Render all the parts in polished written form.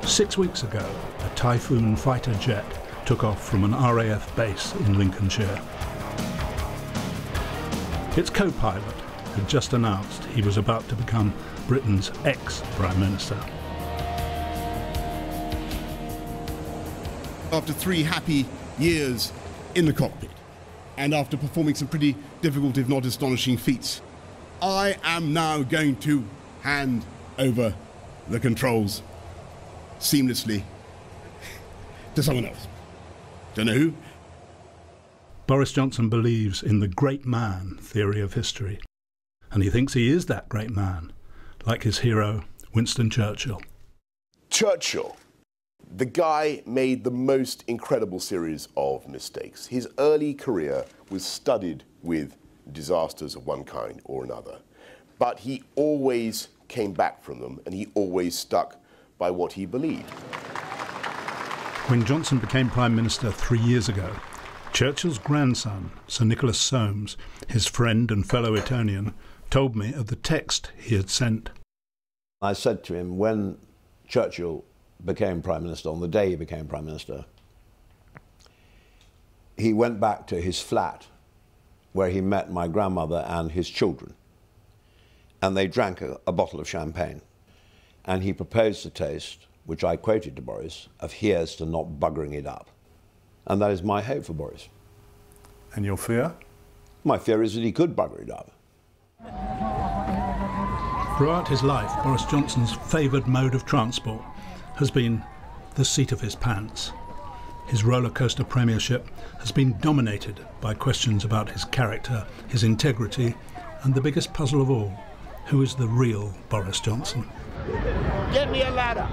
6 weeks ago, a Typhoon fighter jet took off from an RAF base in Lincolnshire. Its co-pilot had just announced he was about to become Britain's ex-Prime Minister. After 3 happy years in the cockpit, and after performing some pretty difficult, if not astonishing, feats, I am now going to hand over the controls seamlessly to someone else. Don't know who. Boris Johnson believes in the great man theory of history, and he thinks he is that great man, like his hero, Winston Churchill. Churchill, the guy made the most incredible series of mistakes. His early career was studded with disasters of one kind or another, but he always came back from them, and he always stuck by what he believed. When Johnson became Prime Minister 3 years ago, Churchill's grandson, Sir Nicholas Soames, his friend and fellow Etonian, told me of the text he had sent. I said to him, when Churchill became Prime Minister, on the day he became Prime Minister, he went back to his flat where he met my grandmother and his children, and they drank a bottle of champagne. And he proposed a toast, which I quoted to Boris, of here's to not buggering it up. And that is my hope for Boris. And your fear? My fear is that he could bugger it up. Throughout his life, Boris Johnson's favoured mode of transport has been the seat of his pants. His roller coaster premiership has been dominated by questions about his character, his integrity, and the biggest puzzle of all, who is the real Boris Johnson? Get me a ladder.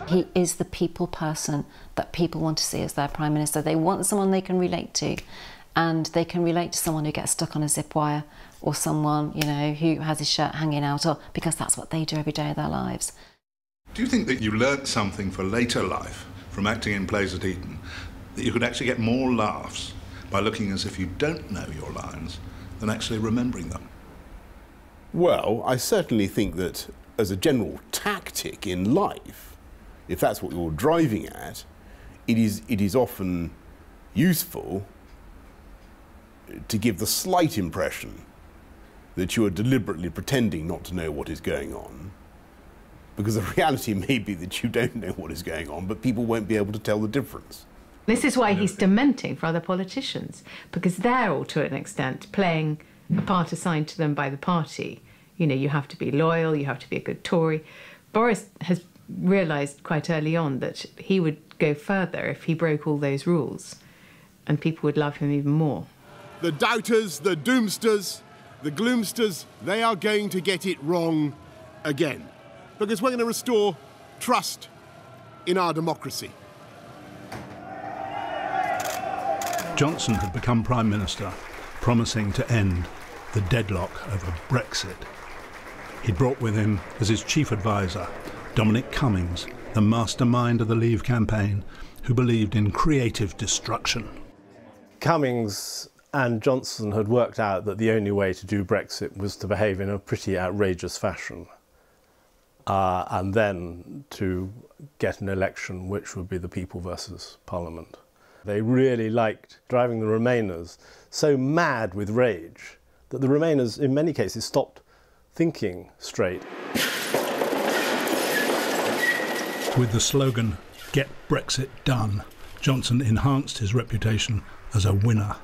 He is the people person that people want to see as their Prime Minister. They want someone they can relate to, and they can relate to someone who gets stuck on a zip wire, or someone, you know, who has his shirt hanging out, or because that's what they do every day of their lives. Do you think that you learnt something for later life from acting in plays at Eton, that you could actually get more laughs by looking as if you don't know your lines than actually remembering them? Well, I certainly think that as a general tactic in life, if that's what you're driving at, it is often useful to give the slight impression that you are deliberately pretending not to know what is going on, because the reality may be that you don't know what is going on, but people won't be able to tell the difference. This is why he's dementing for other politicians, because they're all, to an extent, playing a part assigned to them by the party. You know, you have to be loyal, you have to be a good Tory. Boris has realised quite early on that he would go further if he broke all those rules, and people would love him even more. The doubters, the doomsters, the gloomsters, they are going to get it wrong again, because we're going to restore trust in our democracy. Johnson had become Prime Minister, promising to end the deadlock over Brexit. He brought with him as his chief advisor Dominic Cummings, the mastermind of the Leave campaign, who believed in creative destruction. Cummings and Johnson had worked out that the only way to do Brexit was to behave in a pretty outrageous fashion, and then to get an election which would be the people versus Parliament. They really liked driving the Remainers so mad with rage that the Remainers, in many cases, stopped thinking straight. With the slogan, "Get Brexit Done," Johnson enhanced his reputation as a winner.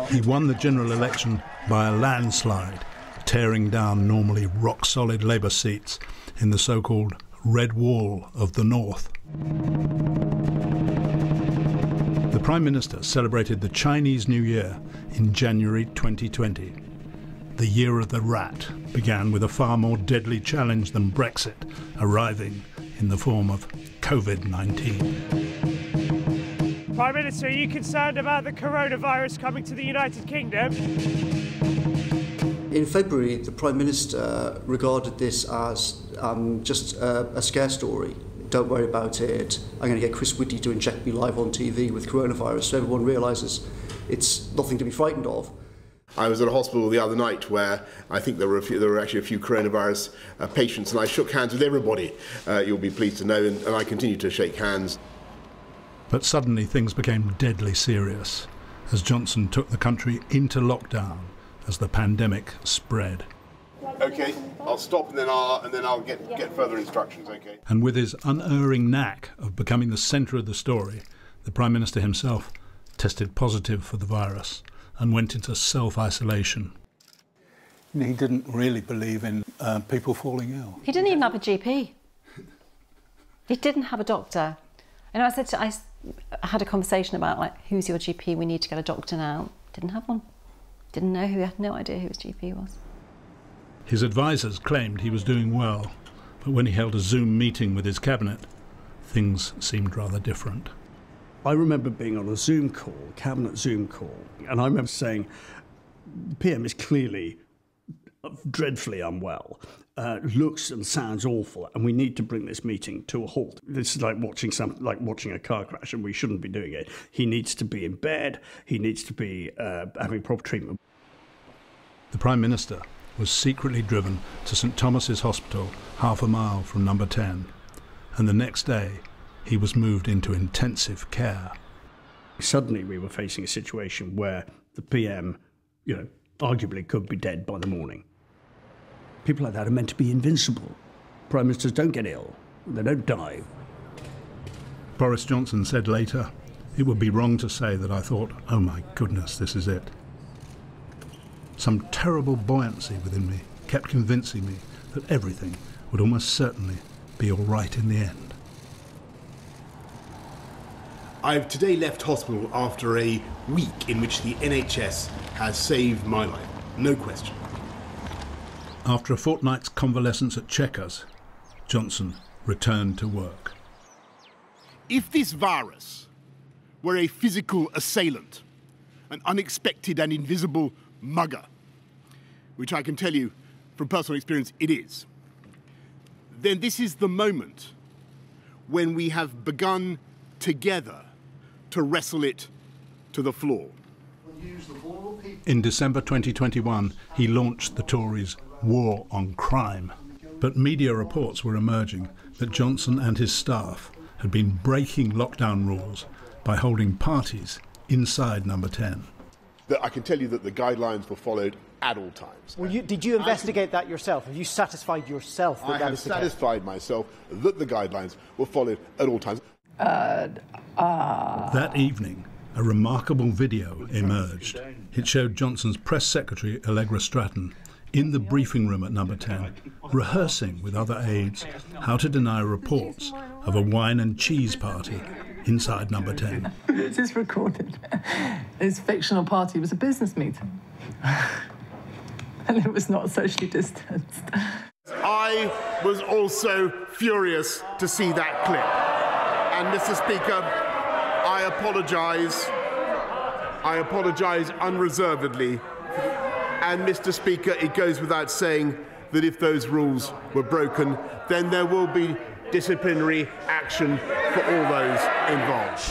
He won the general election by a landslide, tearing down normally rock-solid Labour seats in the so-called Red Wall of the North. The Prime Minister celebrated the Chinese New Year in January 2020. The Year of the Rat began with a far more deadly challenge than Brexit, arriving in the form of COVID-19. Prime Minister, are you concerned about the coronavirus coming to the United Kingdom? In February, the Prime Minister regarded this as just a scare story. Don't worry about it. I'm going to get Chris Whitty to inject me live on TV with coronavirus so everyone realises it's nothing to be frightened of. I was at a hospital the other night where I think there were actually a few coronavirus patients, and I shook hands with everybody, you'll be pleased to know, and I continue to shake hands. But suddenly things became deadly serious as Johnson took the country into lockdown as the pandemic spread. OK, I'll stop and then I'll get further instructions, OK? And with his unerring knack of becoming the centre of the story, the Prime Minister himself tested positive for the virus and went into self-isolation. He didn't really believe in people falling ill. He didn't even have a GP. He didn't have a doctor. And I had a conversation about, like, who's your GP? We need to get a doctor now. Didn't have one. Didn't know who, had no idea who his GP was. His advisers claimed he was doing well, but when he held a Zoom meeting with his cabinet, things seemed rather different. I remember being on a Zoom call, cabinet Zoom call, and I remember saying, the PM is clearly dreadfully unwell, looks and sounds awful, and we need to bring this meeting to a halt. This is like watching a car crash, and we shouldn't be doing it. He needs to be in bed. He needs to be having proper treatment. The Prime Minister was secretly driven to St Thomas's Hospital, half a mile from Number 10, and the next day he was moved into intensive care. Suddenly we were facing a situation where the PM, arguably could be dead by the morning. People like that are meant to be invincible. Prime Ministers don't get ill. They don't die. Boris Johnson said later, "It would be wrong to say that I thought, oh my goodness, this is it." Some terrible buoyancy within me kept convincing me that everything would almost certainly be all right in the end. I've today left hospital after a week in which the NHS has saved my life, no question. After a fortnight's convalescence at Chequers, Johnson returned to work. If this virus were a physical assailant, an unexpected and invisible mugger, which I can tell you from personal experience it is, then this is the moment when we have begun together to wrestle it to the floor. In December 2021, he launched the Tories' war on crime. But media reports were emerging that Johnson and his staff had been breaking lockdown rules by holding parties inside Number 10. I can tell you that the guidelines were followed at all times. Well, did you investigate that yourself? Have you satisfied yourself that that is the case? I have satisfied myself that the guidelines were followed at all times. That evening, a remarkable video emerged. It showed Johnson's press secretary, Allegra Stratton, in the briefing room at Number 10, rehearsing with other aides how to deny reports of a wine and cheese party inside Number 10. It is recorded. His fictional party was a business meeting. And it was not socially distanced. I was also furious to see that clip. And Mr. Speaker, I apologise unreservedly. And Mr. Speaker, it goes without saying that if those rules were broken, then there will be disciplinary action for all those involved.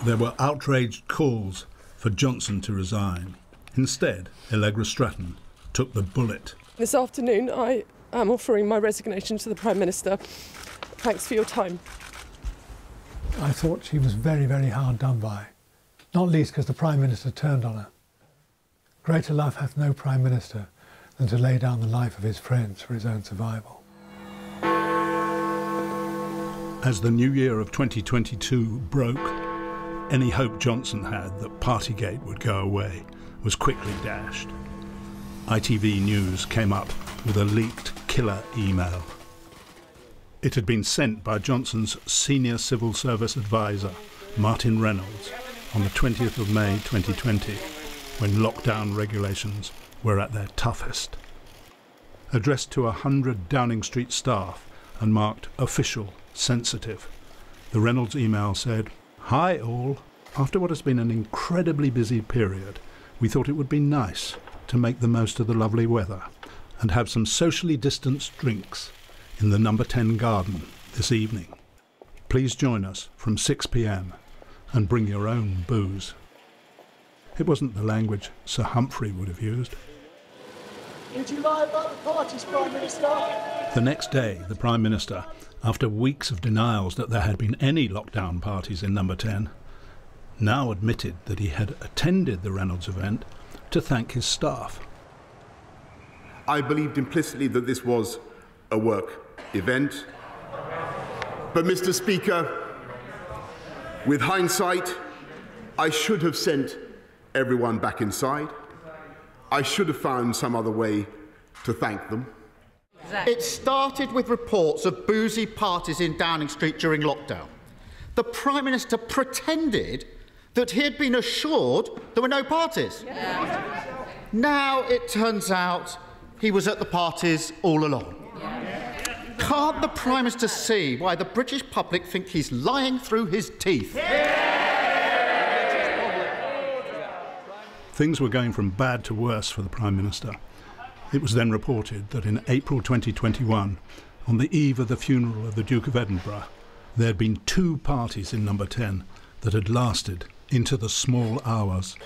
There were outraged calls for Johnson to resign. Instead, Allegra Stratton took the bullet. This afternoon, I am offering my resignation to the Prime Minister. Thanks for your time. I thought she was very, very hard done by, not least because the Prime Minister turned on her. Greater love hath no Prime Minister than to lay down the life of his friends for his own survival. As the new year of 2022 broke, any hope Johnson had that Partygate would go away was quickly dashed. ITV News came up with a leaked killer email. It had been sent by Johnson's senior civil service advisor, Martin Reynolds, on the 20th of May 2020, when lockdown regulations were at their toughest. Addressed to 100 Downing Street staff and marked official sensitive, the Reynolds email said, "Hi all, after what has been an incredibly busy period, we thought it would be nice to make the most of the lovely weather and have some socially distanced drinks in the Number 10 garden this evening. Please join us from 6 p.m. and bring your own booze." It wasn't the language Sir Humphrey would have used. Would you lie about the parties, Prime Minister? The next day, the Prime Minister, after weeks of denials that there had been any lockdown parties in Number 10, now admitted that he had attended the Reynolds event to thank his staff. I believed implicitly that this was a work event. But, Mr. Speaker, with hindsight, I should have sent everyone back inside. I should have found some other way to thank them. It started with reports of boozy parties in Downing Street during lockdown. The Prime Minister pretended that he had been assured there were no parties. Yeah. Now it turns out he was at the parties all along. Yeah. Can't the Prime Minister see why the British public think he's lying through his teeth? Things were going from bad to worse for the Prime Minister. It was then reported that in April 2021, on the eve of the funeral of the Duke of Edinburgh, there had been 2 parties in Number 10 that had lasted into the small hours.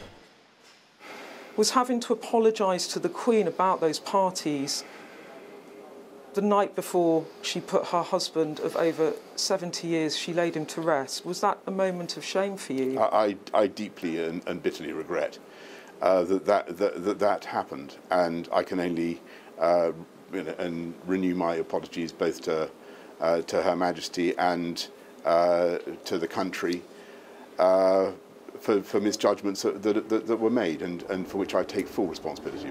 Was having to apologise to the Queen about those parties the night before she put her husband of over 70 years, she laid him to rest. Was that a moment of shame for you? I deeply and bitterly regret that happened, and I can only and renew my apologies both to Her Majesty and to the country for misjudgments that were made, and for which I take full responsibility.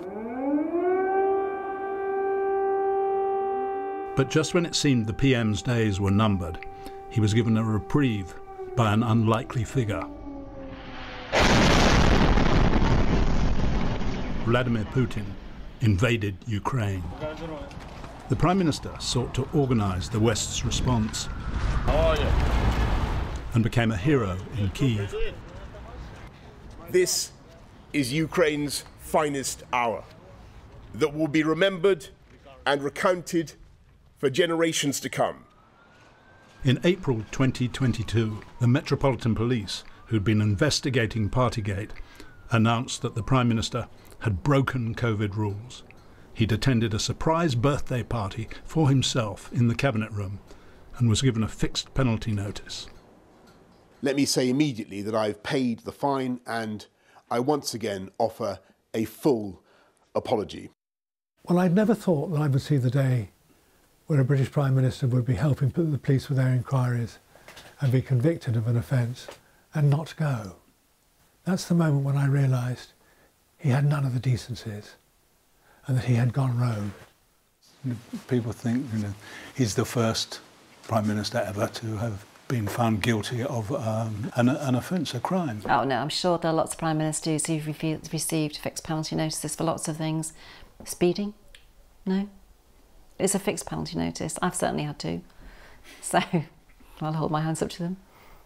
But just when it seemed the PM's days were numbered, he was given a reprieve by an unlikely figure. Vladimir Putin invaded Ukraine. The Prime Minister sought to organise the West's response and became a hero in Kyiv. This is Ukraine's finest hour that will be remembered and recounted for generations to come. In April 2022, the Metropolitan Police, who'd been investigating Partygate, announced that the Prime Minister had broken COVID rules. He'd attended a surprise birthday party for himself in the Cabinet Room and was given a fixed penalty notice. Let me say immediately that I've paid the fine, and I once again offer a full apology. Well, I'd never thought that I would see the day where a British Prime Minister would be helping the police with their inquiries and be convicted of an offence and not go. That's the moment when I realised he had none of the decencies and that he had gone rogue. People think he's the first Prime Minister ever to have been found guilty of an offence, a crime. Oh no, I'm sure there are lots of Prime Ministers who've received fixed penalty notices for lots of things. Speeding? No. It's a fixed penalty notice. I've certainly had to. So I'll hold my hands up to them.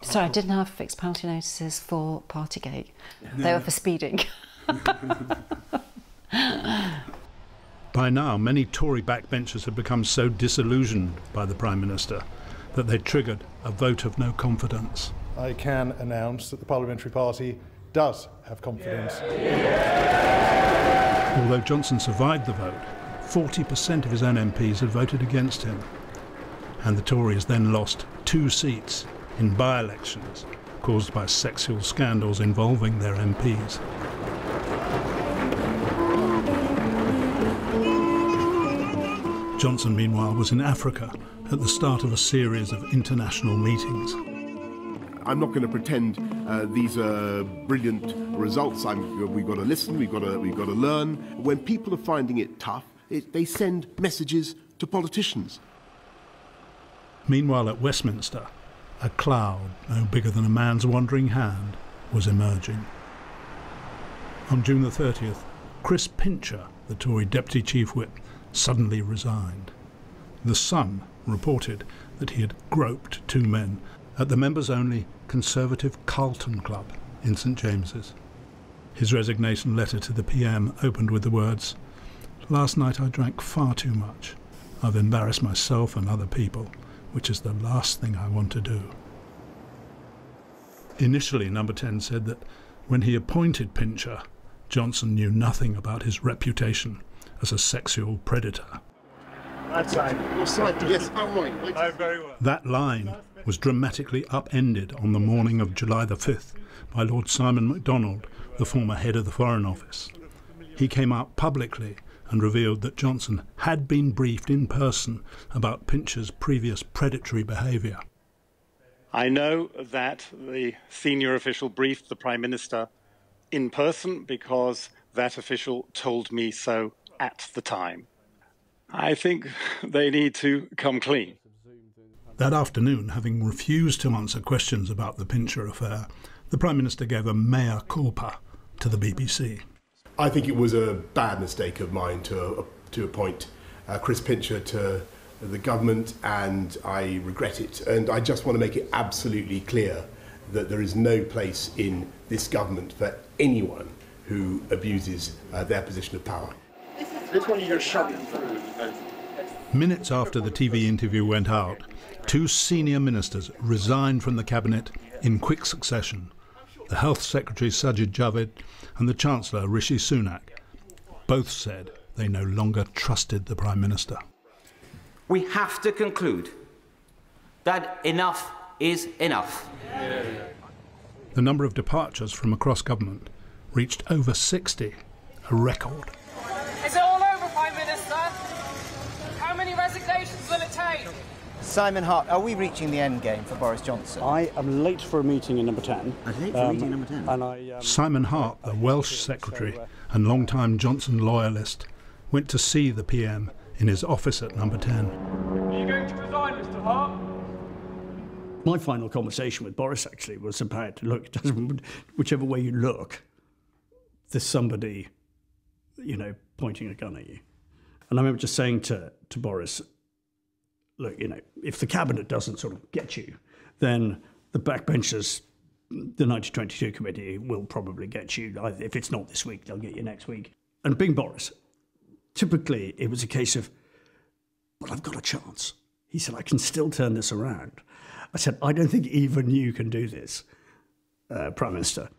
Sorry, I didn't have fixed penalty notices for Partygate. They were for speeding. By now, many Tory backbenchers had become so disillusioned by the Prime Minister that they triggered a vote of no confidence. I can announce that the Parliamentary Party does have confidence. Although Johnson survived the vote, 40% of his own MPs had voted against him. And the Tories then lost 2 seats in by-elections caused by sexual scandals involving their MPs. Johnson, meanwhile, was in Africa at the start of a series of international meetings. I'm not going to pretend these are brilliant results. We've got to listen, we've got to learn. When people are finding it tough, they send messages to politicians. Meanwhile, at Westminster, a cloud no bigger than a man's wandering hand was emerging. On June the 30th, Chris Pincher, the Tory Deputy Chief Whip, suddenly resigned. The Sun reported that he had groped 2 men at the members-only Conservative Carlton Club in St James's. His resignation letter to the PM opened with the words, "Last night I drank far too much. I've embarrassed myself and other people, which is the last thing I want to do." Initially, Number 10 said that When he appointed Pincher, Johnson knew nothing about his reputation as a sexual predator. That line was dramatically upended on the morning of July the 5th by Lord Simon MacDonald, the former head of the Foreign Office. He came out publicly and revealed that Johnson had been briefed in person about Pincher's previous predatory behaviour. I know that the senior official briefed the Prime Minister in person because that official told me so at the time. I think they need to come clean. That afternoon, having refused to answer questions about the Pincher affair, the Prime Minister gave a mea culpa to the BBC. I think it was a bad mistake of mine to appoint Chris Pincher to the government, and I regret it. And I just want to make it absolutely clear that there is no place in this government for anyone who abuses their position of power. This one you're shoving through. Minutes after the TV interview went out, two senior ministers resigned from the cabinet in quick succession. The Health Secretary Sajid Javid and the Chancellor Rishi Sunak. Both said they no longer trusted the Prime Minister. We have to conclude that enough is enough. The number of departures from across government reached over 60, a record. Is it all over, Prime Minister? How many resignations will it take? Simon Hart, are we reaching the end game for Boris Johnson? I am late for a meeting in number 10. Late for a meeting in number 10? Simon Hart, the Welsh secretary and long-time Johnson loyalist, went to see the PM in his office at number 10. Are you going to resign, Mr. Hart? My final conversation with Boris actually was about, look, whichever way you look, there's somebody, you know, pointing a gun at you. And I remember just saying to Boris, look, you know, if the cabinet doesn't sort of get you, then the backbenchers, the 1922 committee will probably get you. If it's not this week, they'll get you next week. And being Boris, typically it was a case of, but I've got a chance. He said, I can still turn this around. I said, I don't think even you can do this, Prime Minister.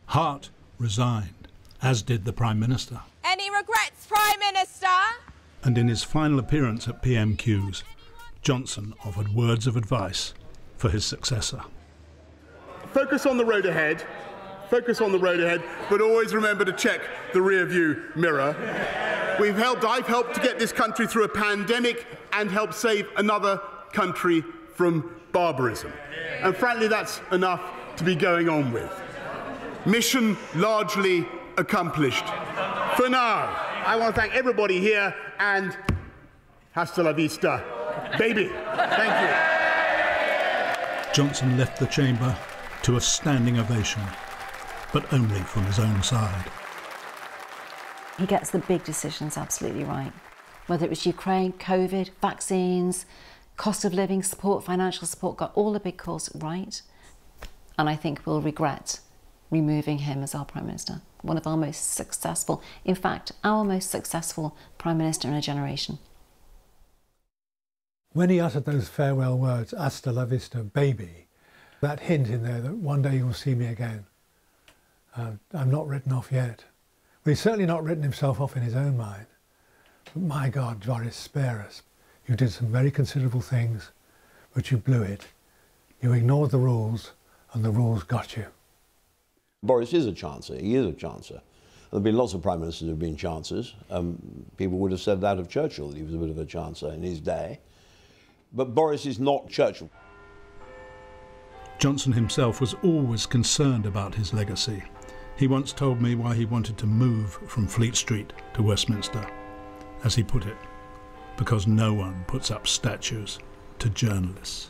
Hart resigned, as did the Prime Minister. Any regrets, Prime Minister? And in his final appearance at PMQs, Johnson offered words of advice for his successor. Focus on the road ahead. Focus on the road ahead, but always remember to check the rear-view mirror. I've helped to get this country through a pandemic and helped save another country from barbarism. And frankly, that's enough to be going on with. Mission largely accomplished. For now, I want to thank everybody here and hasta la vista, baby. Thank you. Johnson left the chamber to a standing ovation, but only from his own side. He gets the big decisions absolutely right. Whether it was Ukraine, COVID, vaccines, cost of living support, financial support, got all the big calls right. And I think we'll regret removing him as our Prime Minister. One of our most successful, in fact, our most successful Prime Minister in a generation. When he uttered those farewell words, hasta la vista, baby, that hint in there that one day you'll see me again, I'm not written off yet. Well, he's certainly not written himself off in his own mind. But my God, Boris, spare us. You did some very considerable things, but you blew it. You ignored the rules, and the rules got you. Boris is a chancer. He is a chancer. There have been lots of prime ministers who have been chancers. People would have said that of Churchill, that he was a bit of a chancer in his day. But Boris is not Churchill. Johnson himself was always concerned about his legacy. He once told me why he wanted to move from Fleet Street to Westminster. As he put it, because no one puts up statues to journalists.